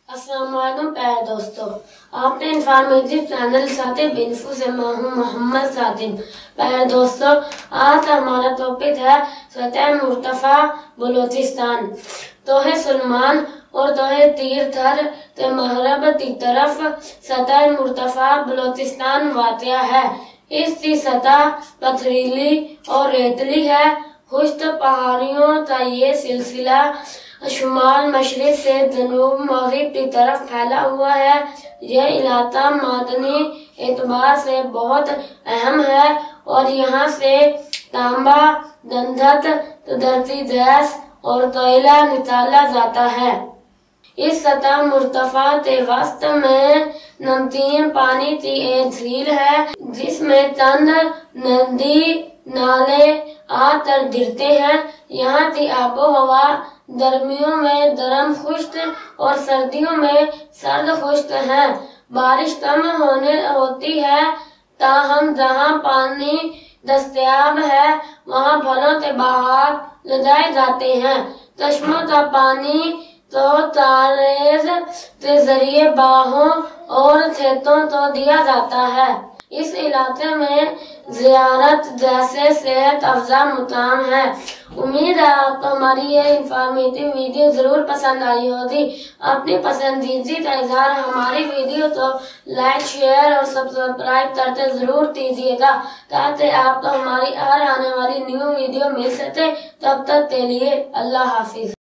السلام علیکم پیارے دوستو، آپ نے انفارمیٹیو چینل ساتب انفو سے میں ہوں محمد ساتب۔ پیارے دوستو، آج ہمارا ٹاپک ہے سطح مرتفع بلوچستان۔ توہے سلمان اور توہے تیر تھر تے مغرب تی طرف سطح مرتفع بلوچستان واقع ہے۔ اس کی سطح پتھریلی اور ریتلی ہے۔ خشک پہاڑیوں کا یہ سلسلہ شمال مشرق سے جنوب مغرب کی طرف پھیلا ہوا ہے۔ یہ علاقہ معدنی اعتبار سے بہت اہم ہے اور یہاں سے تانبا، گندھک، قدرتی گیس اور کوئلہ نکالا جاتا ہے۔ اس سطح مرتفع کے وسط میں نمکین پانی کی ایک جھیل ہے جس میں چند ندی نالے آ کر گرتے ہیں۔ یہاں کی آب و ہوا گرمیوں میں گرم خشک اور سردیوں میں سرد خشک ہے۔ بارش کم ہوتی ہے تاہم جہاں پانی دستیاب ہے وہاں پھلوں کے باغات لگائے جاتے ہیں۔ چشموں کا پانی تو کاریز کے ذریعے باغوں اور کھیتوں کو دیا جاتا ہے۔ اس علاقے میں زیارت جیسے صحت افزا مقام ہے۔ امید ہے آپ کو ہماری یہ انفارمیٹیو ویڈیو ضرور پسند آئی ہوگی۔ اپنی پسندیدگی کا اظہار ہماری ویڈیو کو لائک، شیئر اور سبسکرائب کرتے ضرور کیجیے گا تاکہ آپ کو ہماری آنے والی نیو ویڈیو مل سکے۔ تب تک کے لیے اللہ حافظ۔